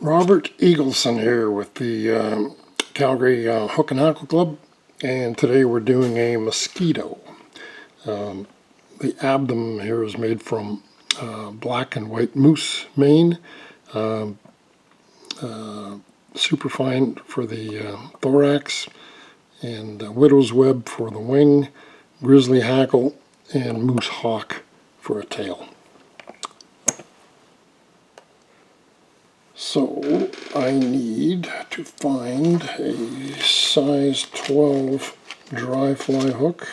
Robert Eagleson here with the Calgary Hook and Hackle Club, and today we're doing a Mosquito. The abdomen here is made from black and white moose mane, Superfine for the thorax, and widow's web for the wing, Grizzly hackle, and moose hock for a tail. So I need to find a size 12 dry fly hook.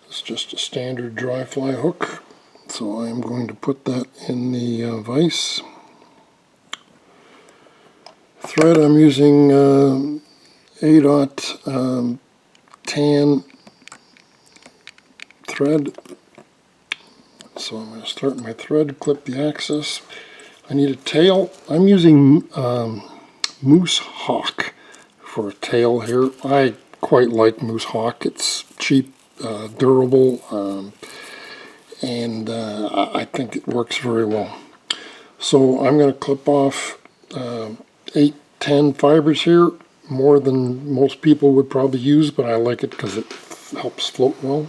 It's just a standard dry fly hook, so I'm going to put that in the vise. Thread, I'm using 8/0 tan thread. So I'm going to start my thread, clip the axis. I need a tail. I'm using moose hock for a tail here. I quite like moose hock. It's cheap, durable, and I think it works very well. So I'm going to clip off 8-10 fibers here, more than most people would probably use, but I like it because it helps float well.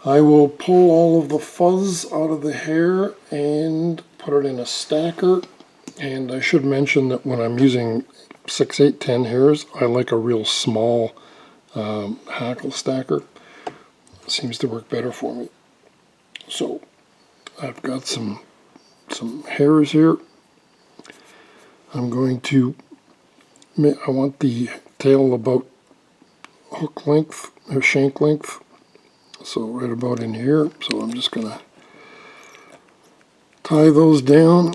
I will pull all of the fuzz out of the hair and put it in a stacker. And I should mention that when I'm using 6, 8, 10 hairs, I like a real small hackle stacker. It seems to work better for me. So I've got some hairs here. I'm going to, I want the tail about hook length or shank length. So right about in here, so I'm just going to tie those down.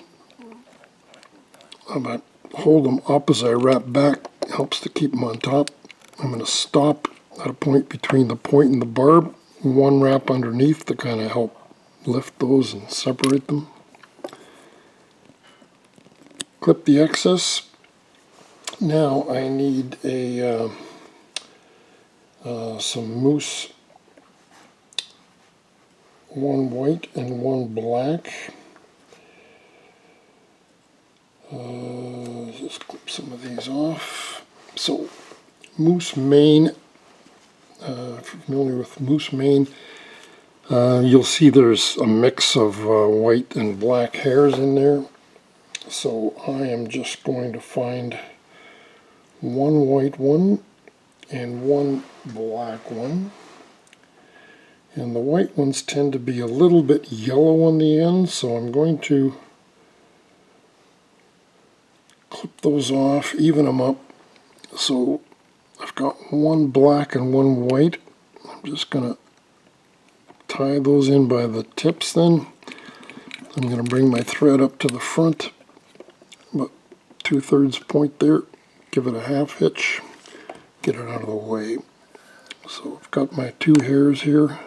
I'm going to hold them up as I wrap back, helps to keep them on top. I'm going to stop at a point between the point and the barb, one wrap underneath to kind of help lift those and separate them. Clip the excess. Now I need a some moose, one white and one black. Just clip some of these off. So moose mane, if you're familiar with moose mane, you'll see there's a mix of white and black hairs in there. So I am just going to find one white one and one black one. And the white ones tend to be a little bit yellow on the end, so I'm going to clip those off, even them up. So I've got one black and one white. I'm just going to tie those in by the tips then. I'm going to bring my thread up to the front, about 2/3 point there, give it a half hitch, get it out of the way. So I've got my two hairs here.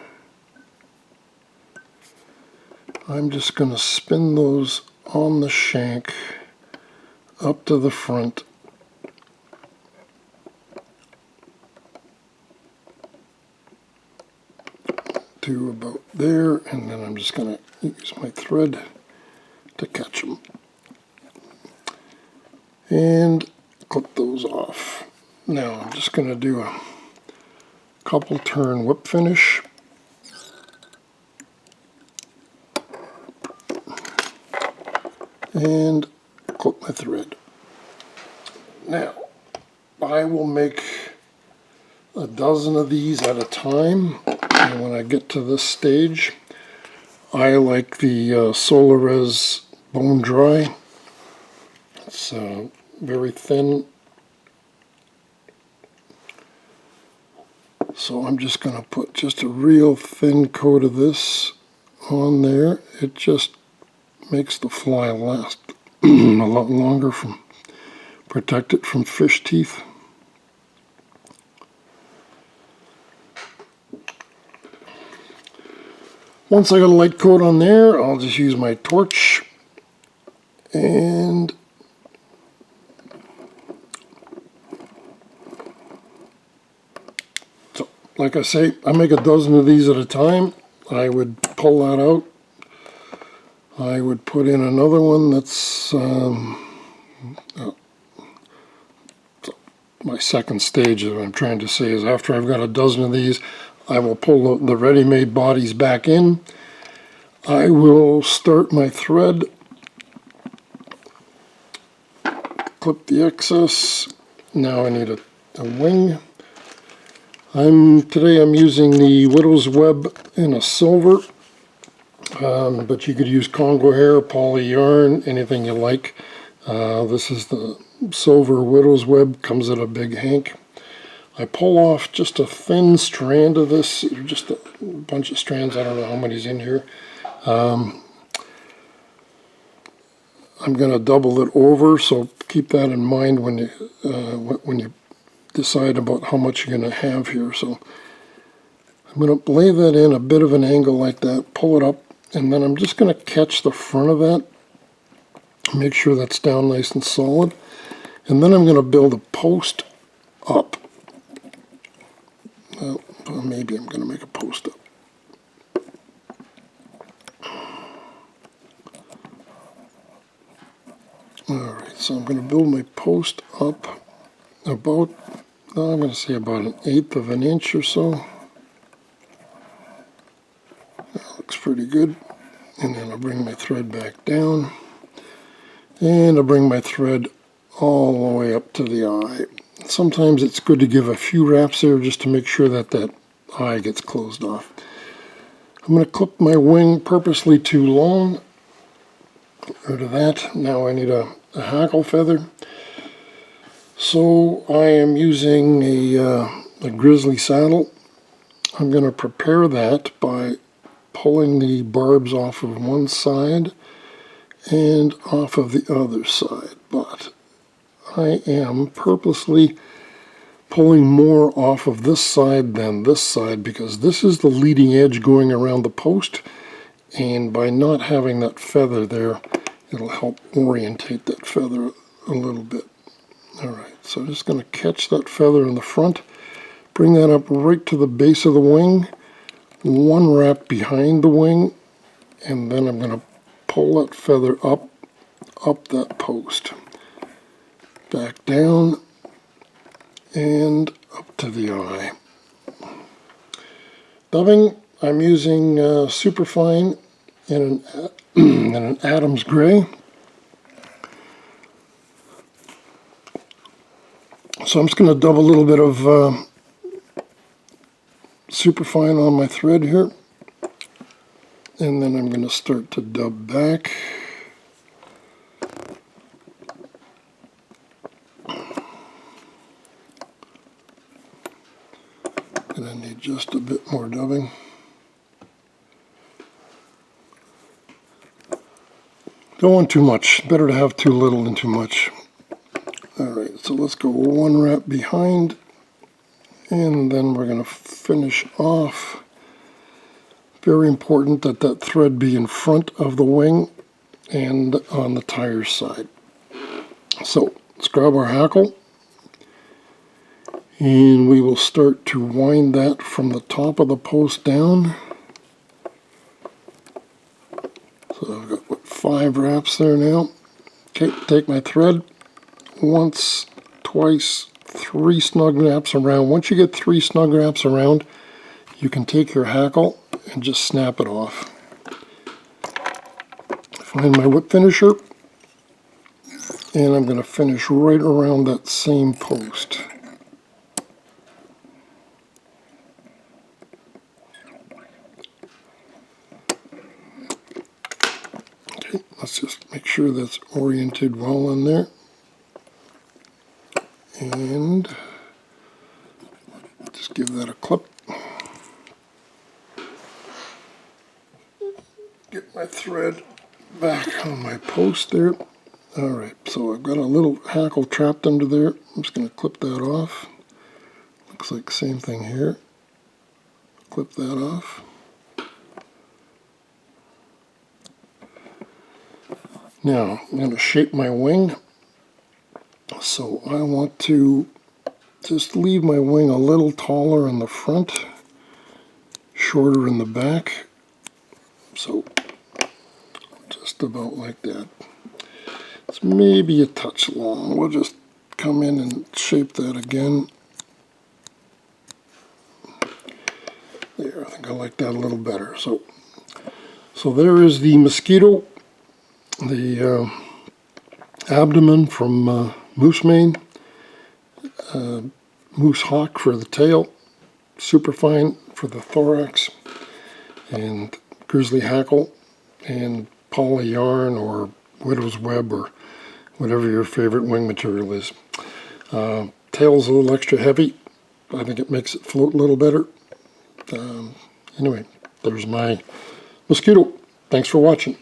I'm just going to spin those on the shank up to the front. To about there, and then I'm just going to use my thread to catch them. And clip those off. Now I'm just going to do a couple turn whip finish. And clip my thread. Now, I will make a dozen of these at a time, and when I get to this stage, I like the Solares Bone Dry. It's very thin, so I'm just going to put just a real thin coat of this on there. It just makes the fly last a lot longer, protect it from fish teeth. Once I got a light coat on there, I'll just use my torch and so, like I say, I make a dozen of these at a time. I would pull that out, I would put in another one that's my second stage. Of what I'm trying to say is, after I've got a dozen of these, I will pull the ready-made bodies back in. I will start my thread, clip the excess. Now I need a wing. Today I'm using the widow's web in a silver, but you could use Congo hair, poly yarn, anything you like. This is the silver widow's web, comes at a big hank. I pull off just a thin strand of this, just a bunch of strands, I don't know how many's in here. I'm going to double it over, so keep that in mind when you decide about how much you're going to have here. So I'm going to lay that in a bit of an angle like that, pull it up, and then I'm just going to catch the front of that, make sure that's down nice and solid, and then I'm going to build a post up. Well, maybe I'm going to make a post up. Alright, so I'm going to build my post up about, I'm going to say about 1/8 of an inch or so. That looks pretty good. And then I'll bring my thread back down. And I'll bring my thread all the way up to the eye. Sometimes it's good to give a few wraps there just to make sure that that eye gets closed off. I'm going to clip my wing purposely too long. Get rid of that. Now I need a hackle feather. So I am using a Grizzly saddle. I'm going to prepare that by pulling the barbs off of one side and off of the other side. But I am purposely pulling more off of this side than this side because this is the leading edge going around the post, and by not having that feather there, it'll help orientate that feather a little bit. Alright, so I'm just going to catch that feather in the front, bring that up right to the base of the wing, one wrap behind the wing, and then I'm going to pull that feather up that post. Back down and up to the eye. Dubbing, I'm using Superfine in an Adams Gray. So I'm just going to dub a little bit of Superfine on my thread here, and then I'm going to start to dub back. And I need just a bit more dubbing. Don't want too much. Better to have too little than too much. Alright, so let's go one wrap behind, and then we're going to finish off. Very important that that thread be in front of the wing and on the tire side. So let's grab our hackle, and we will start to wind that from the top of the post down. So I've got, what, 5 wraps there now. Okay, take my thread, once, twice, 3 snug wraps around. Once you get 3 snug wraps around, you can take your hackle and just snap it off. Find my whip finisher, and I'm going to finish right around that same post. Okay, let's just make sure that's oriented well in there. And just give that a clip. Get my thread back on my post there. Alright, so I've got a little hackle trapped under there. I'm just going to clip that off. Looks like the same thing here. Clip that off. Now, I'm going to shape my wing. So I want to just leave my wing a little taller in the front, shorter in the back. So just just about like that. It's maybe a touch long. We'll just come in and shape that again. There, I think I like that a little better. So there is the Mosquito, the abdomen from moose mane, moose hock for the tail, Superfine for the thorax, and Grizzly Hackle, and poly yarn or widow's web or whatever your favorite wing material is. Tail's a little extra heavy. I think it makes it float a little better. Anyway, there's my Mosquito. Thanks for watching.